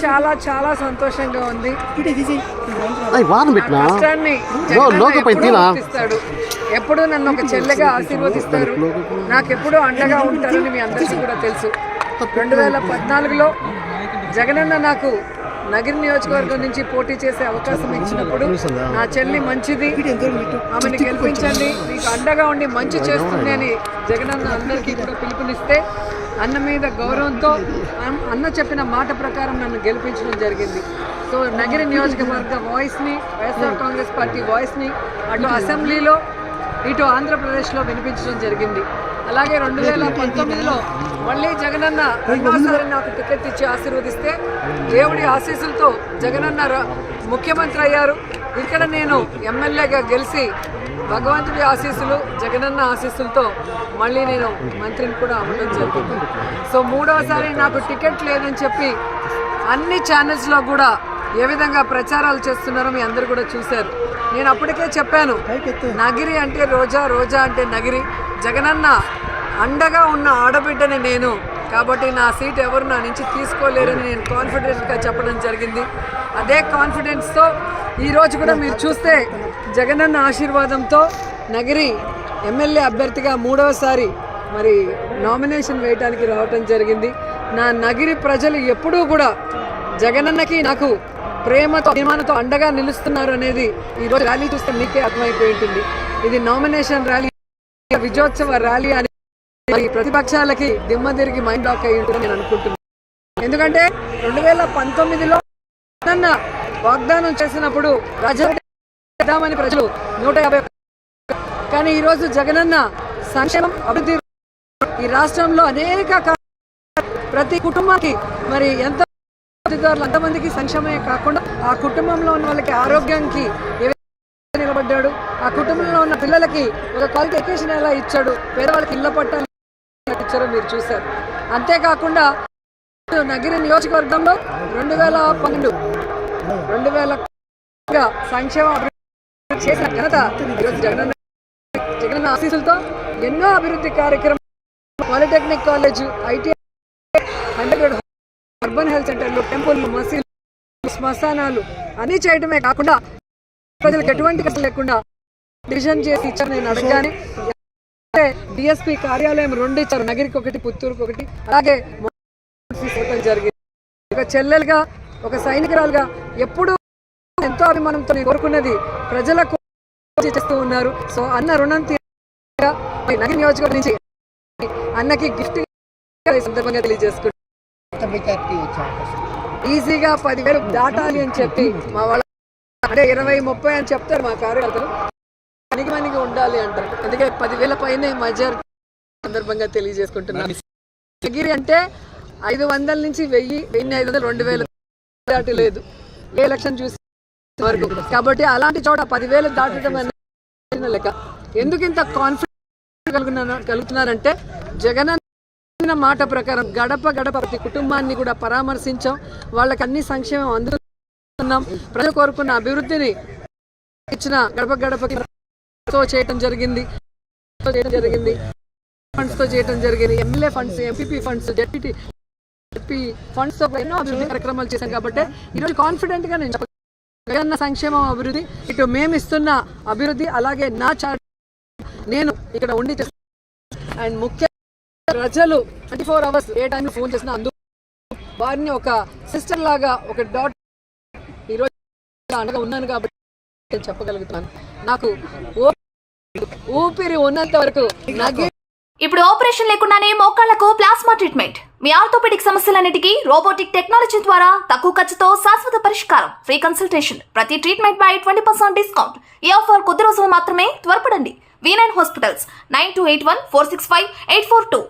చాలా చాలా సంతోషంగా ఉంది. ఎప్పుడు నన్ను ఒక చెల్లెగా ఆశీర్వదిస్తారు, నాకెప్పుడు అండగా ఉంటారని మీ అందరికీ కూడా తెలుసు. 2014లో జగనన్న నాకు నగిరి నియోజకవర్గం నుంచి పోటీ చేసే అవకాశం ఇచ్చినప్పుడు నా చెల్లి మంచిది, ఆమెను గెలిపించండి, మీకు అండగా ఉండి మంచి చేస్తుంది అని జగనన్న అందరికీ కూడా పిలుపునిస్తే అన్న మీద గౌరవంతో అన్న చెప్పిన మాట ప్రకారం నన్ను గెలిపించడం జరిగింది. సో నగిరి నియోజకవర్గ వాయిస్ని, వైఎస్ఆర్ కాంగ్రెస్ పార్టీ వాయిస్ని అటు అసెంబ్లీలో ఇటు ఆంధ్రప్రదేశ్లో వినిపించడం జరిగింది. అలాగే 2019లో మళ్ళీ జగనన్న రెండోసారి నాకు టికెట్ ఇచ్చి ఆశీర్వదిస్తే దేవుడి ఆశీస్సులతో జగనన్న ముఖ్యమంత్రి అయ్యారు. ఇక్కడ నేను ఎమ్మెల్యేగా గెలిచి భగవంతుడి ఆశీస్సులు, జగనన్న ఆశీస్సులతో మళ్ళీ నేను మంత్రిని కూడా అవ్వడం జరిగింది. సో మూడోసారి నాకు టికెట్ లేదని చెప్పి అన్ని ఛానల్స్లో కూడా ఏ విధంగా ప్రచారాలు చేస్తున్నారో మీ అందరూ కూడా చూశారు. నేను అప్పటికే చెప్పాను, నగిరి అంటే రోజా, రోజా అంటే నగిరి, జగనన్న అండగా ఉన్న ఆడబిడ్డని నేను, కాబట్టి నా సీట్ ఎవరు నా నుంచి తీసుకోలేరని నేను కాన్ఫిడెంట్గా చెప్పడం జరిగింది. అదే కాన్ఫిడెన్స్తో ఈరోజు కూడా మీరు చూస్తే జగనన్న ఆశీర్వాదంతో నగిరి ఎమ్మెల్యే అభ్యర్థిగా మూడవసారి మరి నామినేషన్ వేయడానికి రావటం జరిగింది. నా నగిరి ప్రజలు ఎప్పుడూ కూడా జగనన్నకి నాకు ప్రేమతో, అభిమానంతో అండగా నిలుస్తున్నారు అనేది ఈరోజు ర్యాలీ చూస్తే మీకే అర్థమైపోయి ఉంటుంది. ఇది నామినేషన్ ర్యాలీ, విజయోత్సవ ర్యాలీ అని ప్రతిపక్షాలకి దిమ్మ తిరిగి మైండ్ లాక్ అయి ఉంటుందని నేను అనుకుంటున్నాను. ఎందుకంటే 2019లో జగనన్న వాగ్దానం చేసినప్పుడు రాజధాని ప్రజలు 150, కానీ ఈరోజు జగనన్న సంక్షేమం, అభివృద్ధి ఈ రాష్ట్రంలో అనేక ప్రతి కుటుంబానికి మరి ఎంత అంతమందికి సంక్షేమమే కాకుండా ఆ కుటుంబంలో ఉన్న వాళ్ళకి ఆరోగ్యానికి నిలబడ్డాడు, ఆ కుటుంబంలో ఉన్న పిల్లలకి ఒక క్వాలిటీ ఎడ్యుకేషన్ ఎలా ఇచ్చాడు, పేదవాళ్ళకి ఇళ్ల పట్టాలు ఇచ్చారో మీరు చూశారు. అంతేకాకుండా నగిరి నియోజకవర్గంలో 2012 సంక్షేమ అభివృద్ధి చేసిన ఘనత ఈరోజు జగనన్న ఆశీస్సులతో ఎన్నో అభివృద్ధి కార్యక్రమాలు, polytechnic college, ITI, urban health సెంటర్లు, టెంపుల్లు, మసీదులు, శ్మశానాలు అన్నీ చేయడమే కాకుండా ప్రజలకు ఎటువంటి కష్టం లేకుండా డివిజన్ చేసి ఇచ్చారు. నేను అడగగానే డిఎస్పీ కార్యాలయం 2 ఇచ్చారు, నగిరికి 1, పుత్తూరుకి 1. అలాగే జరిగింది. ఒక చెల్లెలుగా, ఒక సైనికురాలుగా ఎప్పుడు ఎంతో అభిమానంతో నేను కోరుకున్నది ప్రజలకు చేస్తూ ఉన్నారు. సో అన్న రుణం నగిరి నియోజకవర్గం నుంచి అన్నకి గిఫ్ట్ సందర్భంగా తెలియజేసుకుంటాను. ఈజీగా 10,000 దాటాలి అని చెప్పి మా వాళ్ళ అంటే 20-30 అని చెప్తారు మా కార్యకర్తలు, మనకి ఉండాలి అంటారు. అందుకే 10,000 పైనే మెజారిటీ సందర్భంగా తెలియజేసుకుంటున్నాను. నగిరి అంటే 500 నుంచి 1000, 1500, 2000 దాటి లేదు ఏ ఎలక్షన్ చూసి వరకు. కాబట్టి అలాంటి చోట 10,000 దాటడం అనేది లెక్క. ఎందుకు ఇంత కాన్ఫిడెన్స్ కలుగుతున్నారంటే జగనన్న మాట ప్రకారం గడప గడప ప్రతి కుటుంబాన్ని కూడా పరామర్శించాం, వాళ్ళకి అన్ని సంక్షేమం అందుతున్నాం, ప్రజలు కోరుకున్న అభివృద్ధిని ఇచ్చిన గడప గడపకి చేయడం జరిగింది, ఫండ్స్తో చేయడం జరిగింది, MLA funds, MPP funds, ZP ఫండ్స్తో ఎన్నో అభివృద్ధి కార్యక్రమాలు చేశాం. కాబట్టి ఈరోజు కాన్ఫిడెంట్గా నేను జగనన్న సంక్షేమం, అభివృద్ధి, ఇటు మేము ఇస్తున్న అభివృద్ధి, అలాగే నా నేను ఇక్కడ ఉండి అండ్ ముఖ్య ప్రజలు 24 అవర్స్ ఏ టైంలో ఫోన్ చేసినా వారిని ఒక సిస్టర్ లాగా, ఒక డాట్ ఈరోజు అండగా ఉన్నాను కాబట్టి నేను చెప్పగలుగుతున్నాను. నాకు ఊపిరి ఉన్నంత వరకు ఇప్పుడు ఆపరేషన్ లేకుండానే మోకాళ్లకు ప్లాస్మా ట్రీట్మెంట్, మీ ఆర్థోపెడిక్ సమస్యలన్నిటికీ రోబోటిక్ టెక్నాలజీ ద్వారా తక్కువ ఖర్చుతో శాశ్వత పరిష్కారం, ఫ్రీ కన్సల్టేషన్, ప్రతి ట్రీట్మెంట్ పై 20% డిస్కౌంట్. ఈ ఆఫర్ కొద్ది రోజులు మాత్రమే, త్వరపడండి. V9 hospitals 9281465842.